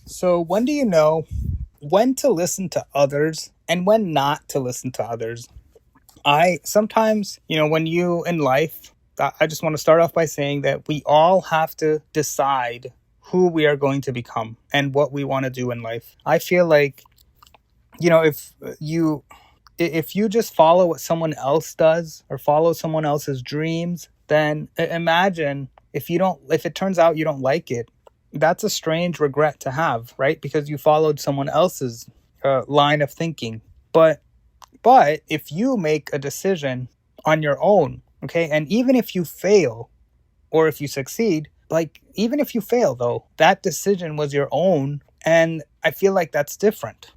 So, when do you know when to listen to others and when not to listen to others? I sometimes, when you in life, I just want to start off by saying that we all have to decide who we are going to become and what we want to do in life. I feel like, if you just follow what someone else does or follow someone else's dreams, then imagine if it turns out you don't like it. That's a strange regret to have, right? Because you followed someone else's line of thinking. But if you make a decision on your own, okay, and even if you fail or if you succeed, like even if you fail though, that decision was your own, and I feel like that's different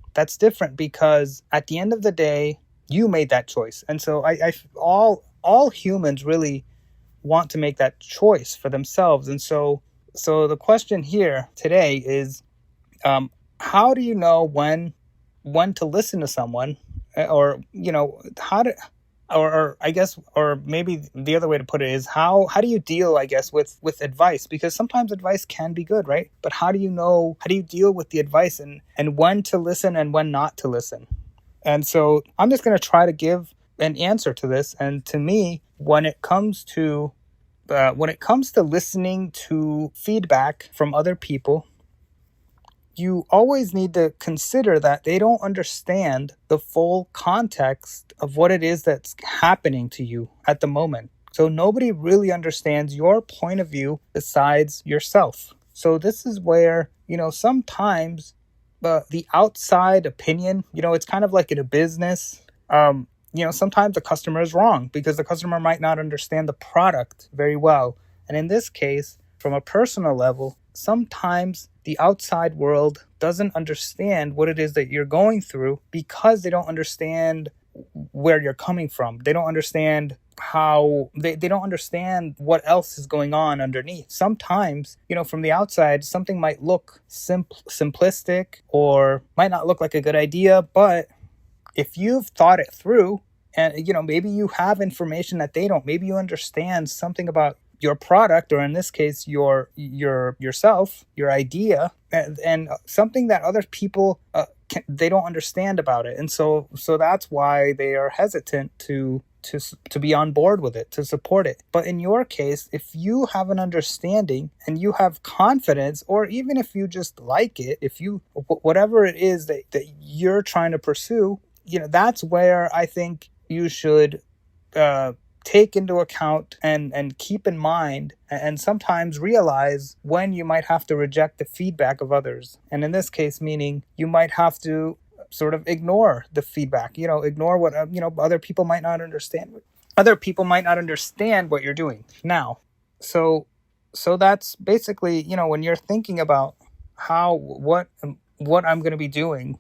because at the end of the day you made that choice. And so all humans really want to make that choice for themselves. And so the question here today is, how do you know when to listen to someone, or how to, or I guess, or maybe the other way to put it is, how do you deal, I guess, with advice? Because sometimes advice can be good, right? But how do you deal with the advice, and when to listen and when not to listen? And so I'm just going to try to give an answer to this. And to me, when it comes to listening to feedback from other people, you always need to consider that they don't understand the full context of what it is that's happening to you at the moment. So nobody really understands your point of view besides yourself. So this is where, sometimes the outside opinion, it's kind of like in a business. Sometimes the customer is wrong because the customer might not understand the product very well. And in this case, from a personal level, sometimes the outside world doesn't understand what it is that you're going through because they don't understand where you're coming from. They don't understand they don't understand what else is going on underneath. Sometimes, from the outside, something might look simplistic or might not look like a good idea, but if you've thought it through and maybe you have information that they don't, maybe you understand something about your product, or in this case yourself, your idea, and something that other people they don't understand about it. And so that's why they are hesitant to be on board with it, to support it. But in your case, if you have an understanding and you have confidence, or even if you just like it, if you whatever it is that you're trying to pursue, that's where I think you should take into account and keep in mind, and sometimes realize when you might have to reject the feedback of others. And in this case, meaning you might have to sort of ignore the feedback, ignore what, other people might not understand. Other people might not understand what you're doing now. So that's basically, when you're thinking about what I'm going to be doing,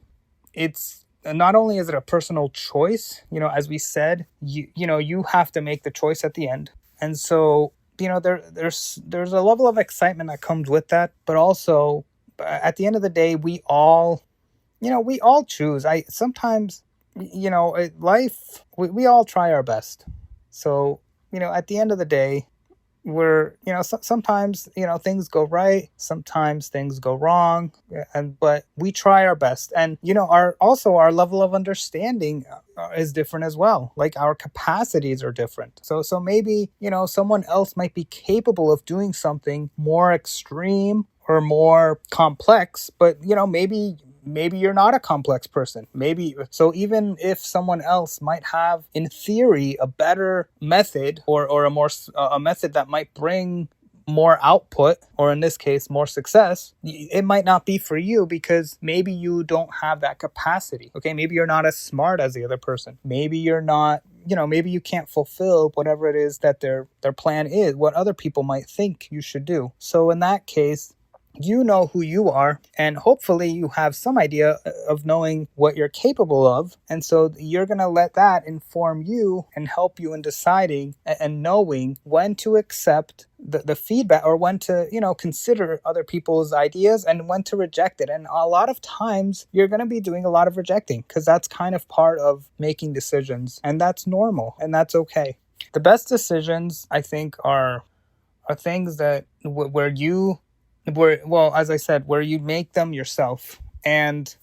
it's not only is it a personal choice, as we said, you have to make the choice at the end. And so, there's a level of excitement that comes with that, but also at the end of the day, we all choose. Life, we all try our best. So, at the end of the day, we're sometimes things go right, sometimes things go wrong, but we try our best. And our level of understanding is different as well. Like, our capacities are different. So maybe someone else might be capable of doing something more extreme or more complex, but maybe you're not a complex person. So even if someone else might have, in theory, a better method, or a method that might bring more output, or in this case more success, it might not be for you because maybe you don't have that capacity. Okay, maybe you're not as smart as the other person. Maybe you're not, maybe you can't fulfill whatever it is that their plan is, what other people might think you should do. So in that case, you know who you are, and hopefully you have some idea of knowing what you're capable of. And so you're going to let that inform you and help you in deciding and knowing when to accept the feedback, or when to, consider other people's ideas, and when to reject it. And a lot of times you're going to be doing a lot of rejecting, because that's kind of part of making decisions, and that's normal, and that's okay. The best decisions, I think, are things that where you where, well, as I said, where you make them yourself. And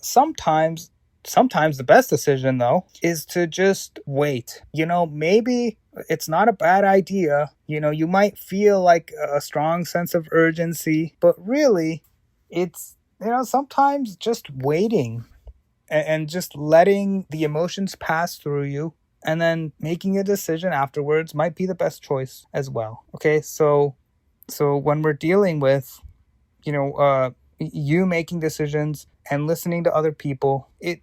sometimes the best decision though is to just wait. Maybe it's not a bad idea. You might feel like a strong sense of urgency, but really it's, sometimes just waiting and just letting the emotions pass through you, and then making a decision afterwards might be the best choice as well. Okay, so when we're dealing with, you making decisions and listening to other people, it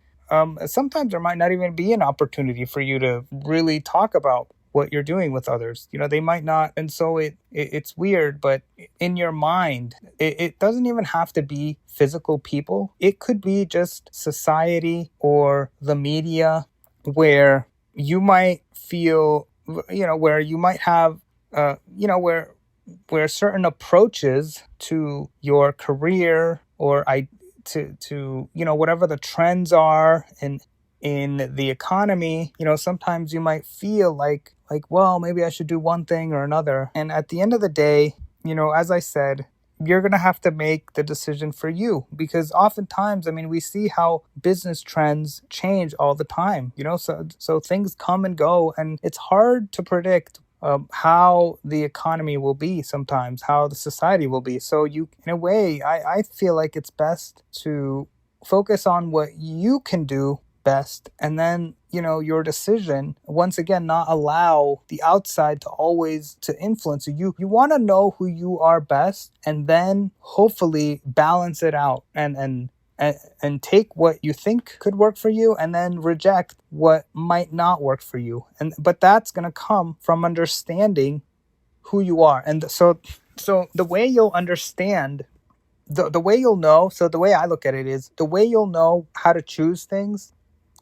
sometimes there might not even be an opportunity for you to really talk about what you're doing with others. They might not, and so it's weird, but in your mind, it doesn't even have to be physical people. It could be just society or the media, where you might feel, where you might have, where certain approaches to your career, or to whatever the trends are in the economy, sometimes you might feel like, well, maybe I should do one thing or another. And at the end of the day, as I said, you're going to have to make the decision for you, because oftentimes, I mean, we see how business trends change all the time, so things come and go, and it's hard to predict how the economy will be, sometimes how the society will be. So in a way, I feel like it's best to focus on what you can do best, and then your decision, once again, not allow the outside to always to influence you want to know who you are best, and then hopefully balance it out, and take what you think could work for you, and then reject what might not work for you. But that's going to come from understanding who you are. And so the way you'll understand, the way you'll know, so the way I look at it is, the way you'll know how to choose things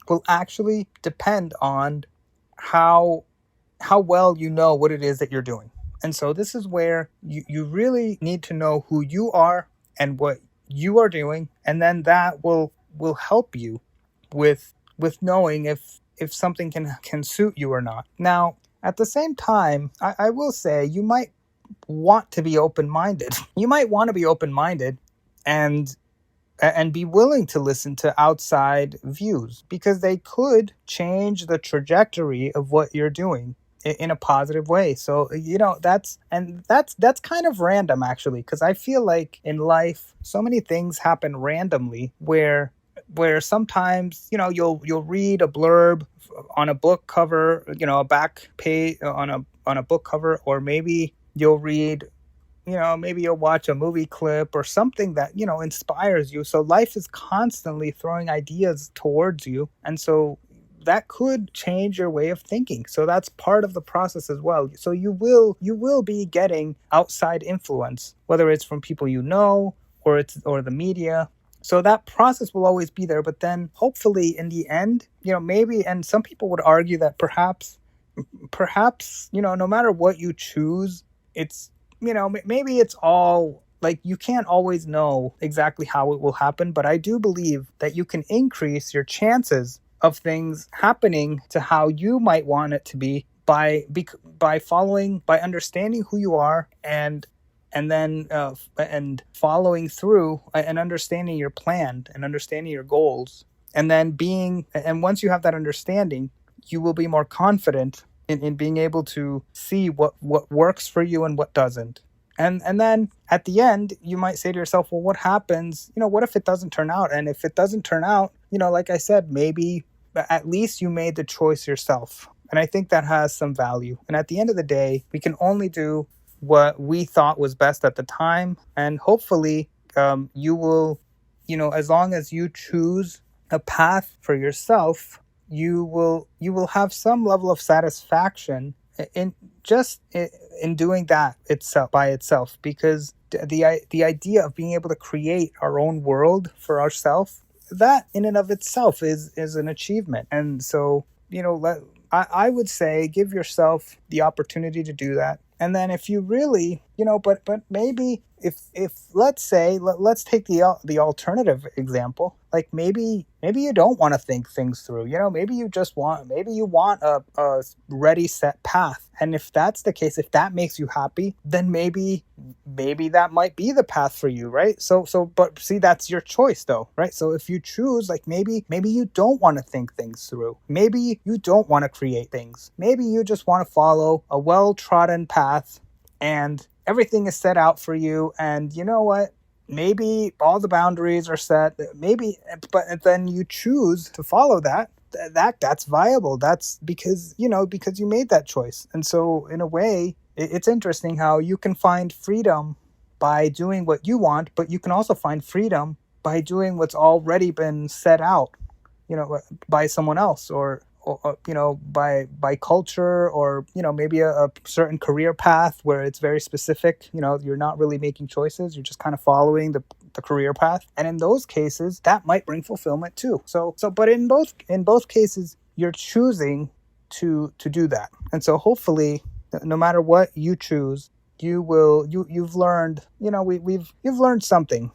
will actually depend on how well you know what it is that you're doing. And so this is where you really need to know who you are and what you are doing, and then that will help you with knowing if something can suit you or not. Now, at the same time, I will say, you might want to be open-minded. You might want to be open-minded and be willing to listen to outside views, because they could change the trajectory of what you're doing in a positive way. So that's kind of random, actually, because I feel like in life so many things happen randomly, where sometimes you'll read a blurb on a book cover, a back page on a book cover, or maybe you'll read, maybe you'll watch a movie clip or something that, inspires you. So life is constantly throwing ideas towards you. And so that could change your way of thinking. So that's part of the process as well. So you will be getting outside influence, whether it's from people or the media. So that process will always be there. But then hopefully in the end, maybe, and some people would argue that perhaps, no matter what you choose, it's, maybe it's all, like, you can't always know exactly how it will happen, but I do believe that you can increase your chances of things happening to how you might want it to be by understanding who you are, and then following through, and understanding your plan and understanding your goals, and then and once you have that understanding, you will be more confident in being able to see what works for you and what doesn't. And then at the end, you might say to yourself, well, what happens? What if it doesn't turn out? And if it doesn't turn out, like I said, maybe at least you made the choice yourself. And I think that has some value. And at the end of the day, we can only do what we thought was best at the time. And hopefully, you will, as long as you choose a path for yourself, you will have some level of satisfaction in doing that itself, by itself, because the idea of being able to create our own world for ourselves, that in and of itself is an achievement. And so I would say, give yourself the opportunity to do that. And then if you really, but maybe if let's say let's take the alternative example. Like maybe you don't want to think things through. Maybe you want a ready set path. And if that's the case, if that makes you happy, then maybe that might be the path for you, right? But see, that's your choice though, right? So if you choose, like, maybe you don't want to think things through. Maybe you don't want to create things. Maybe you just want to follow a well-trodden path, and everything is set out for you. And you know what? Maybe all the boundaries are set. Maybe, but then you choose to follow that. That's viable. That's because you made that choice. And so, in a way, it's interesting how you can find freedom by doing what you want, but you can also find freedom by doing what's already been set out, by someone else, or by culture, or maybe a certain career path where it's very specific. You're not really making choices, you're just kind of following the career path. And in those cases, that might bring fulfillment too. But in both cases, you're choosing to do that. And so hopefully, no matter what you choose, you've learned, you've learned something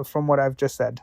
from what I've just said.